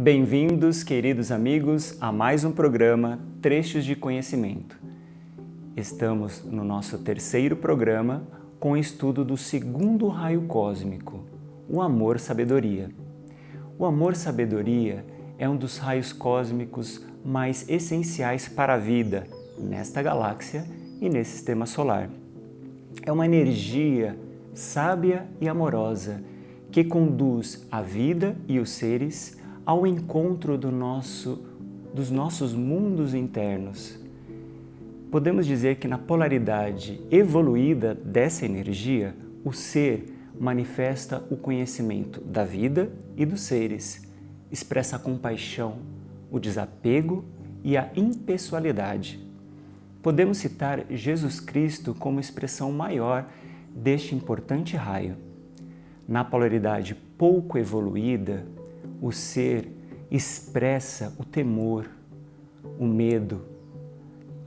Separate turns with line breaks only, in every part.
Bem-vindos, queridos amigos, a mais um programa Trechos de Conhecimento. Estamos no nosso terceiro programa com o estudo do segundo raio cósmico, o amor-sabedoria. O amor-sabedoria é um dos raios cósmicos mais essenciais para a vida nesta galáxia e nesse sistema solar. É uma energia sábia e amorosa que conduz a vida e os seres ao encontro dos nossos mundos internos. Podemos dizer que na polaridade evoluída dessa energia, o ser manifesta o conhecimento da vida e dos seres, expressa a compaixão, o desapego e a impessoalidade. Podemos citar Jesus Cristo como expressão maior deste importante raio. Na polaridade pouco evoluída, o ser expressa o temor, o medo,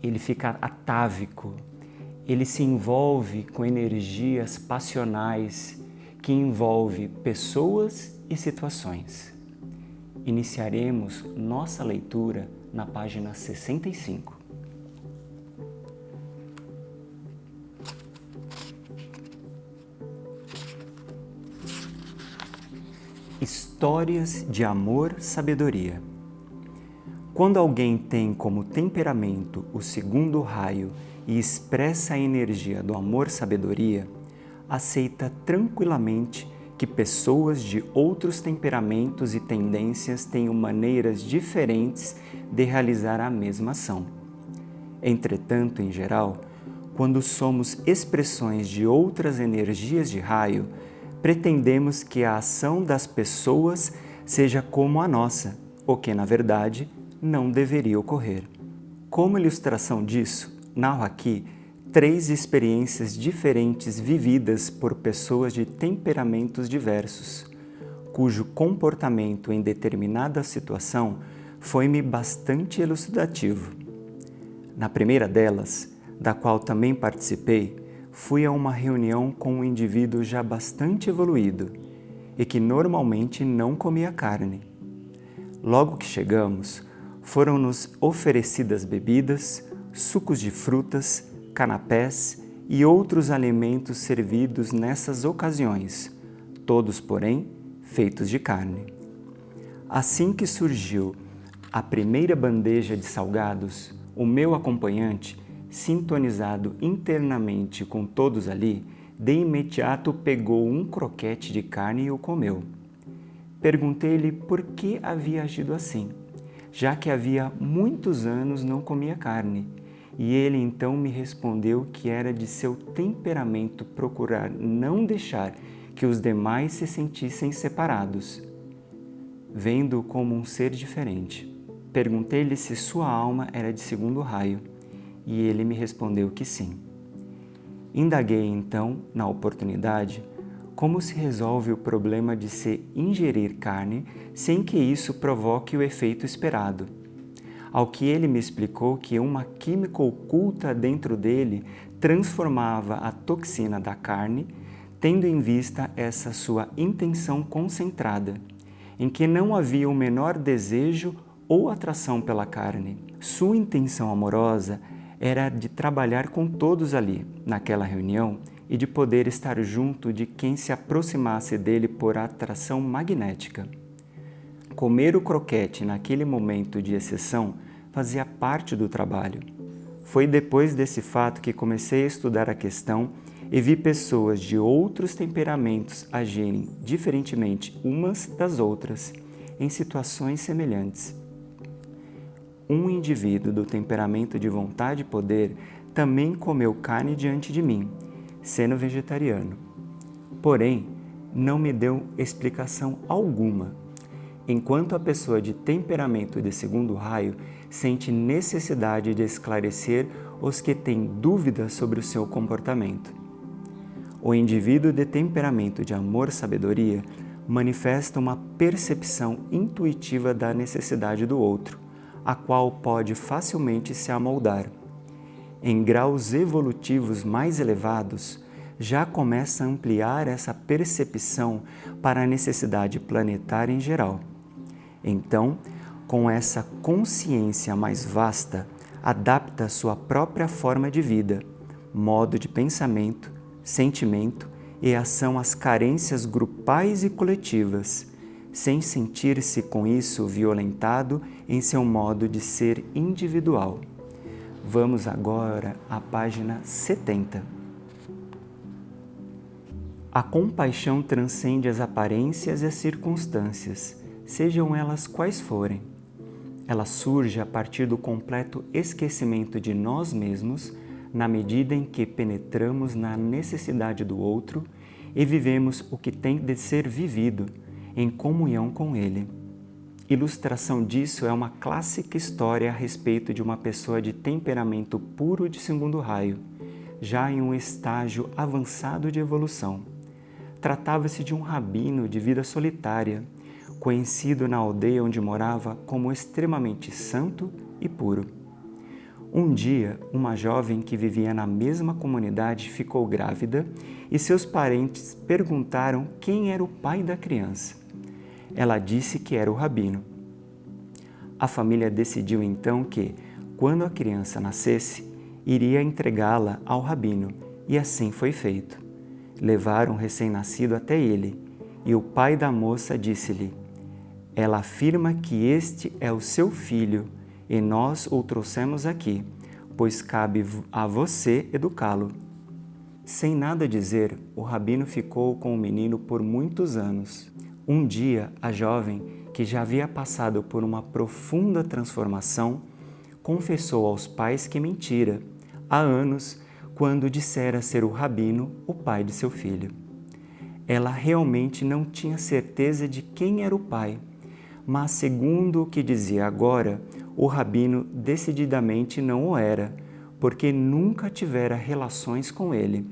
ele fica atávico, ele se envolve com energias passionais que envolvem pessoas e situações. Iniciaremos nossa leitura na página 65. Histórias de amor-sabedoria. Quando alguém tem como temperamento o segundo raio e expressa a energia do amor-sabedoria, aceita tranquilamente que pessoas de outros temperamentos e tendências tenham maneiras diferentes de realizar a mesma ação. Entretanto, em geral, quando somos expressões de outras energias de raio, pretendemos que a ação das pessoas seja como a nossa, o que, na verdade, não deveria ocorrer. Como ilustração disso, narro aqui 3 experiências diferentes vividas por pessoas de temperamentos diversos, cujo comportamento em determinada situação foi-me bastante elucidativo. Na primeira delas, da qual também participei, fui a uma reunião com um indivíduo já bastante evoluído e que normalmente não comia carne. Logo que chegamos, foram-nos oferecidas bebidas, sucos de frutas, canapés e outros alimentos servidos nessas ocasiões, todos, porém, feitos de carne. Assim que surgiu a primeira bandeja de salgados, o meu acompanhante, sintonizado internamente com todos ali, de imediato pegou um croquete de carne e o comeu. Perguntei-lhe por que havia agido assim, já que havia muitos anos não comia carne, e ele então me respondeu que era de seu temperamento procurar não deixar que os demais se sentissem separados, vendo-o como um ser diferente. Perguntei-lhe se sua alma era de segundo raio, e ele me respondeu que sim. Indaguei então, na oportunidade, como se resolve o problema de se ingerir carne sem que isso provoque o efeito esperado. Ao que ele me explicou que uma química oculta dentro dele transformava a toxina da carne, tendo em vista essa sua intenção concentrada, em que não havia o menor desejo ou atração pela carne. Sua intenção amorosa era de trabalhar com todos ali, naquela reunião, e de poder estar junto de quem se aproximasse dele por atração magnética. Comer o croquete naquele momento de exceção fazia parte do trabalho. Foi depois desse fato que comecei a estudar a questão e vi pessoas de outros temperamentos agirem diferentemente umas das outras, em situações semelhantes. Um indivíduo do temperamento de vontade e poder também comeu carne diante de mim, sendo vegetariano. Porém, não me deu explicação alguma, enquanto a pessoa de temperamento de segundo raio sente necessidade de esclarecer os que têm dúvidas sobre o seu comportamento. O indivíduo de temperamento de amor-sabedoria manifesta uma percepção intuitiva da necessidade do outro, a qual pode facilmente se amoldar. Em graus evolutivos mais elevados, já começa a ampliar essa percepção para a necessidade planetária em geral. Então, com essa consciência mais vasta, adapta sua própria forma de vida, modo de pensamento, sentimento e ação às carências grupais e coletivas, sem sentir-se com isso violentado em seu modo de ser individual. Vamos agora à página 70. A compaixão transcende as aparências e as circunstâncias, sejam elas quais forem. Ela surge a partir do completo esquecimento de nós mesmos, na medida em que penetramos na necessidade do outro e vivemos o que tem de ser vivido, em comunhão com ele. Ilustração disso é uma clássica história a respeito de uma pessoa de temperamento puro de segundo raio, já em um estágio avançado de evolução. Tratava-se de um rabino de vida solitária, conhecido na aldeia onde morava como extremamente santo e puro. Um dia, uma jovem que vivia na mesma comunidade ficou grávida e seus parentes perguntaram quem era o pai da criança. Ela disse que era o rabino. A família decidiu então que, quando a criança nascesse, iria entregá-la ao rabino, e assim foi feito. Levaram o recém-nascido até ele, e o pai da moça disse-lhe: "Ela afirma que este é o seu filho, e nós o trouxemos aqui, pois cabe a você educá-lo." Sem nada dizer, o rabino ficou com o menino por muitos anos. Um dia, a jovem, que já havia passado por uma profunda transformação, confessou aos pais que mentira, há anos, quando dissera ser o rabino o pai de seu filho. Ela realmente não tinha certeza de quem era o pai, mas, segundo o que dizia agora, o rabino decididamente não o era, porque nunca tivera relações com ele.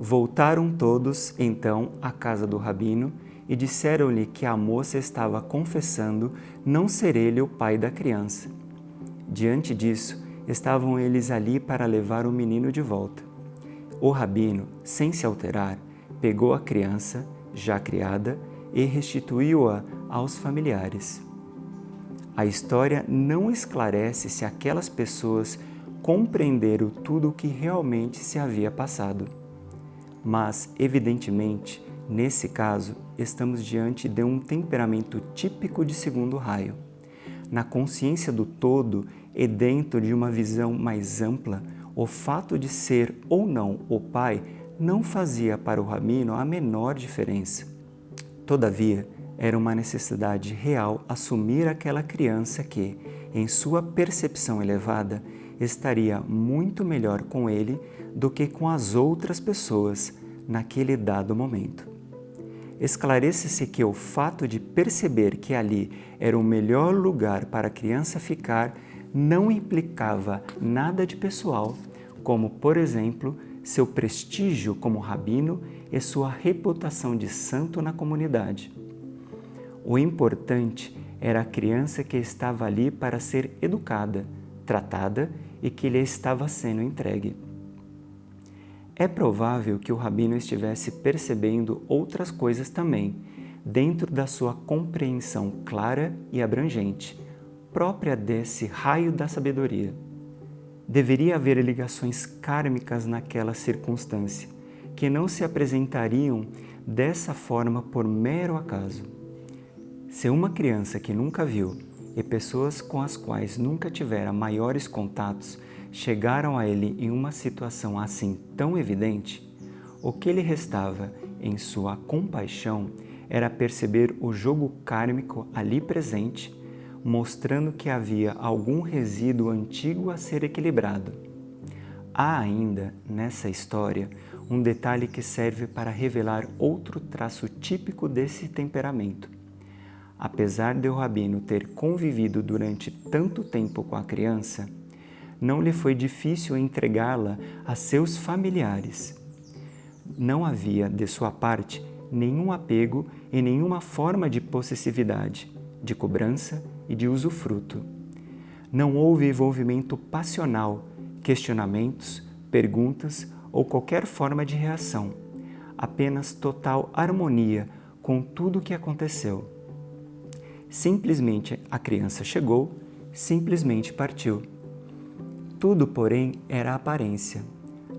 Voltaram todos, então, à casa do rabino e disseram-lhe que a moça estava confessando não ser ele o pai da criança. Diante disso, estavam eles ali para levar o menino de volta. O rabino, sem se alterar, pegou a criança, já criada, e restituiu-a aos familiares. A história não esclarece se aquelas pessoas compreenderam tudo o que realmente se havia passado. Mas, evidentemente, nesse caso, estamos diante de um temperamento típico de segundo raio. Na consciência do todo e dentro de uma visão mais ampla, o fato de ser ou não o pai não fazia para o rabino a menor diferença. Todavia, era uma necessidade real assumir aquela criança que, em sua percepção elevada, estaria muito melhor com ele do que com as outras pessoas naquele dado momento. Esclarece-se que o fato de perceber que ali era o melhor lugar para a criança ficar não implicava nada de pessoal, como, por exemplo, seu prestígio como rabino e sua reputação de santo na comunidade. O importante era a criança que estava ali para ser educada, tratada e que lhe estava sendo entregue. É provável que o rabino estivesse percebendo outras coisas também, dentro da sua compreensão clara e abrangente, própria desse raio da sabedoria. Deveria haver ligações kármicas naquela circunstância, que não se apresentariam dessa forma por mero acaso. Se uma criança que nunca viu e pessoas com as quais nunca tivera maiores contatos chegaram a ele em uma situação assim tão evidente, o que lhe restava em sua compaixão era perceber o jogo kármico ali presente, mostrando que havia algum resíduo antigo a ser equilibrado. Há ainda, nessa história, um detalhe que serve para revelar outro traço típico desse temperamento. Apesar de o rabino ter convivido durante tanto tempo com a criança, não lhe foi difícil entregá-la a seus familiares. Não havia, de sua parte, nenhum apego e nenhuma forma de possessividade, de cobrança e de usufruto. Não houve envolvimento passional, questionamentos, perguntas ou qualquer forma de reação, apenas total harmonia com tudo o que aconteceu. Simplesmente a criança chegou, simplesmente partiu. Tudo, porém, era aparência.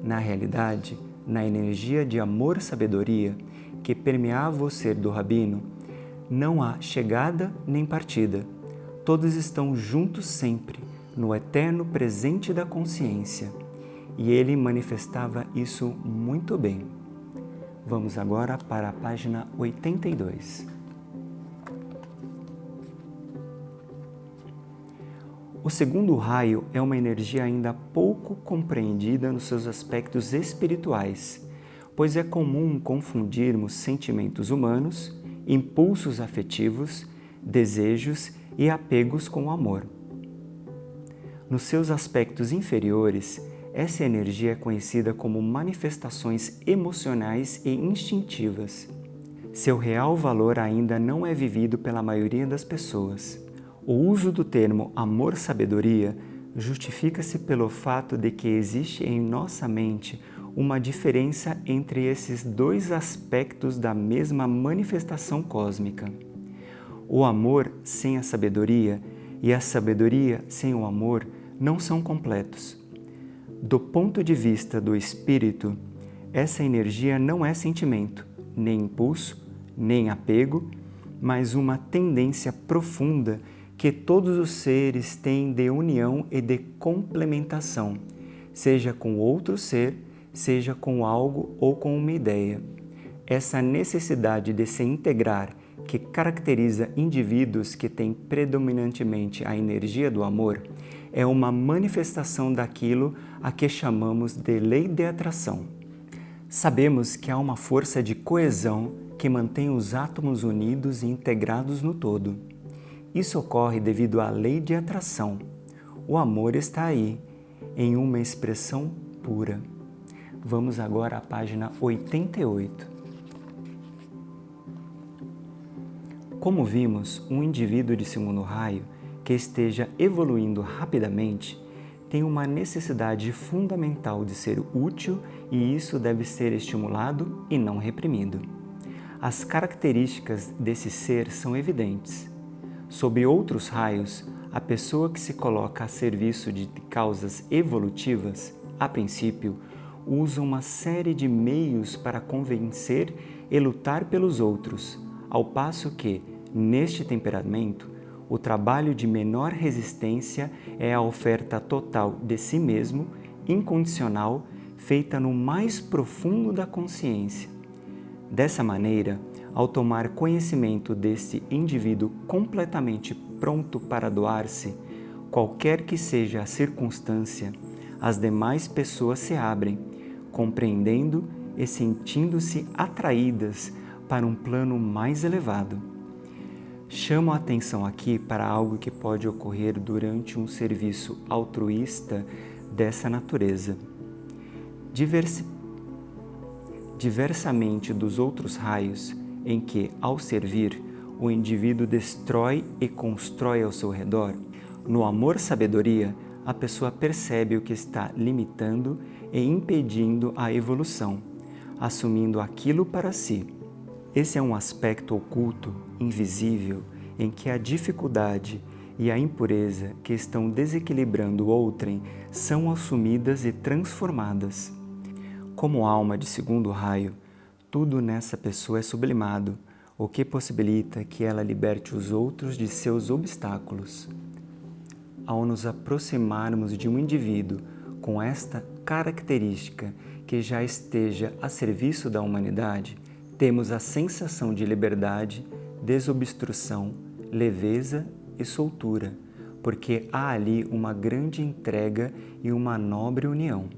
Na realidade, na energia de amor-sabedoria que permeava o ser do Rabino, não há chegada nem partida. Todos estão juntos sempre, no eterno presente da consciência. E ele manifestava isso muito bem. Vamos agora para a página 82. O segundo raio é uma energia ainda pouco compreendida nos seus aspectos espirituais, pois é comum confundirmos sentimentos humanos, impulsos afetivos, desejos e apegos com o amor. Nos seus aspectos inferiores, essa energia é conhecida como manifestações emocionais e instintivas. Seu real valor ainda não é vivido pela maioria das pessoas. O uso do termo amor-sabedoria justifica-se pelo fato de que existe em nossa mente uma diferença entre esses dois aspectos da mesma manifestação cósmica. O amor sem a sabedoria e a sabedoria sem o amor não são completos. Do ponto de vista do espírito, essa energia não é sentimento, nem impulso, nem apego, mas uma tendência profunda que todos os seres têm de união e de complementação, seja com outro ser, seja com algo ou com uma ideia. Essa necessidade de se integrar, que caracteriza indivíduos que têm predominantemente a energia do amor, é uma manifestação daquilo a que chamamos de lei de atração. Sabemos que há uma força de coesão que mantém os átomos unidos e integrados no todo. Isso ocorre devido à lei de atração. O amor está aí, em uma expressão pura. Vamos agora à página 88. Como vimos, um indivíduo de segundo raio que esteja evoluindo rapidamente tem uma necessidade fundamental de ser útil e isso deve ser estimulado e não reprimido. As características desse ser são evidentes. Sob outros raios, a pessoa que se coloca a serviço de causas evolutivas, a princípio, usa uma série de meios para convencer e lutar pelos outros, ao passo que, neste temperamento, o trabalho de menor resistência é a oferta total de si mesmo, incondicional, feita no mais profundo da consciência. Dessa maneira, ao tomar conhecimento desse indivíduo completamente pronto para doar-se, qualquer que seja a circunstância, as demais pessoas se abrem, compreendendo e sentindo-se atraídas para um plano mais elevado. Chamo a atenção aqui para algo que pode ocorrer durante um serviço altruísta dessa natureza. Diversamente dos outros raios, em que, ao servir, o indivíduo destrói e constrói ao seu redor, no amor-sabedoria, a pessoa percebe o que está limitando e impedindo a evolução, assumindo aquilo para si. Esse é um aspecto oculto, invisível, em que a dificuldade e a impureza que estão desequilibrando o outrem são assumidas e transformadas. Como alma de segundo raio, tudo nessa pessoa é sublimado, o que possibilita que ela liberte os outros de seus obstáculos. Ao nos aproximarmos de um indivíduo com esta característica que já esteja a serviço da humanidade, temos a sensação de liberdade, desobstrução, leveza e soltura, porque há ali uma grande entrega e uma nobre união.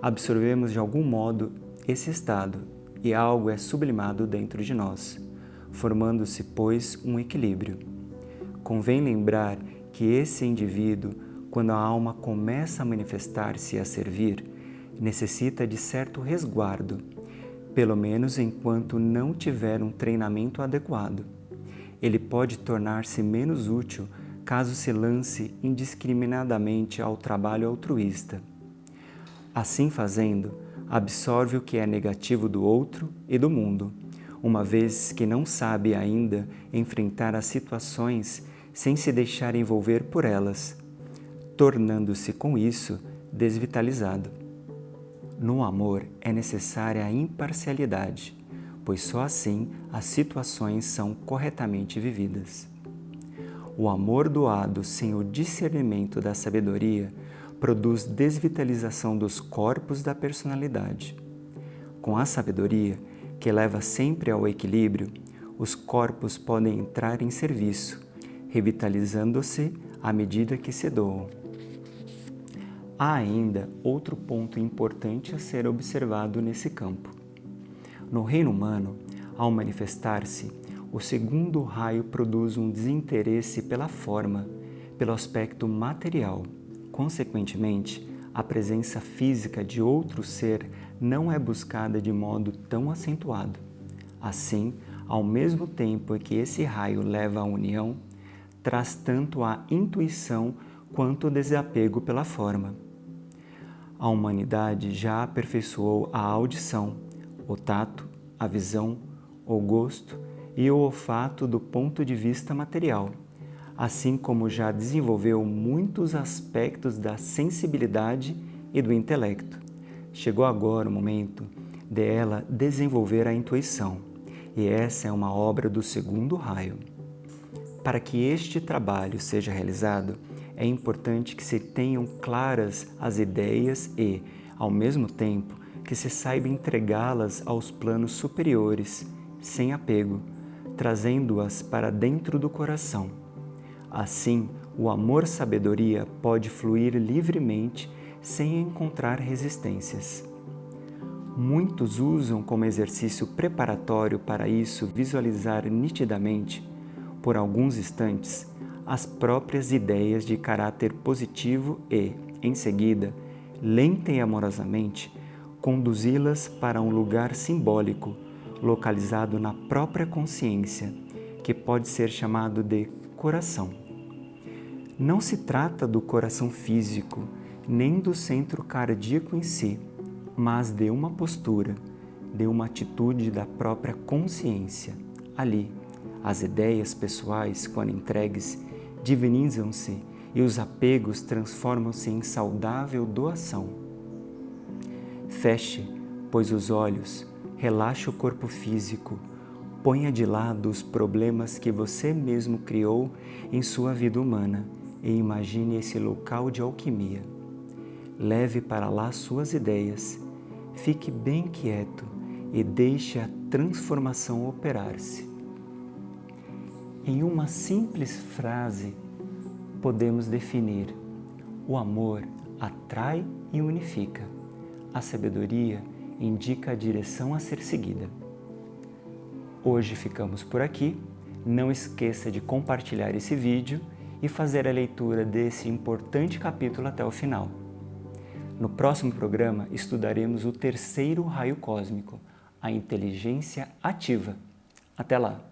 Absorvemos de algum modo esse estado e algo é sublimado dentro de nós, formando-se, pois, um equilíbrio. Convém lembrar que esse indivíduo, quando a alma começa a manifestar-se e a servir, necessita de certo resguardo, pelo menos enquanto não tiver um treinamento adequado. Ele pode tornar-se menos útil caso se lance indiscriminadamente ao trabalho altruísta. Assim fazendo, absorve o que é negativo do outro e do mundo, uma vez que não sabe ainda enfrentar as situações sem se deixar envolver por elas, tornando-se com isso desvitalizado. No amor é necessária a imparcialidade, pois só assim as situações são corretamente vividas. O amor doado sem o discernimento da sabedoria produz desvitalização dos corpos da personalidade. Com a sabedoria, que leva sempre ao equilíbrio, os corpos podem entrar em serviço, revitalizando-se à medida que se doam. Há ainda outro ponto importante a ser observado nesse campo. No reino humano, ao manifestar-se, o segundo raio produz um desinteresse pela forma, pelo aspecto material. Consequentemente, a presença física de outro ser não é buscada de modo tão acentuado. Assim, ao mesmo tempo que esse raio leva à união, traz tanto a intuição quanto o desapego pela forma. A humanidade já aperfeiçoou a audição, o tato, a visão, o gosto e o olfato do ponto de vista material, assim como já desenvolveu muitos aspectos da sensibilidade e do intelecto. Chegou agora o momento de ela desenvolver a intuição, e essa é uma obra do segundo raio. Para que este trabalho seja realizado, é importante que se tenham claras as ideias e, ao mesmo tempo, que se saiba entregá-las aos planos superiores, sem apego, trazendo-as para dentro do coração. Assim, o amor-sabedoria pode fluir livremente sem encontrar resistências. Muitos usam como exercício preparatório para isso visualizar nitidamente, por alguns instantes, as próprias ideias de caráter positivo e, em seguida, lenta e amorosamente, conduzi-las para um lugar simbólico, localizado na própria consciência, que pode ser chamado de coração. Não se trata do coração físico, nem do centro cardíaco em si, mas de uma postura, de uma atitude da própria consciência. Ali, as ideias pessoais, quando entregues, divinizam-se e os apegos transformam-se em saudável doação. Feche, pois, os olhos, relaxe o corpo físico, ponha de lado os problemas que você mesmo criou em sua vida humana e imagine esse local de alquimia. Leve para lá suas ideias, fique bem quieto e deixe a transformação operar-se. Em uma simples frase, podemos definir: o amor atrai e unifica. A sabedoria indica a direção a ser seguida. Hoje ficamos por aqui. Não esqueça de compartilhar esse vídeo e fazer a leitura desse importante capítulo até o final. No próximo programa, estudaremos o terceiro raio cósmico, a inteligência ativa. Até lá!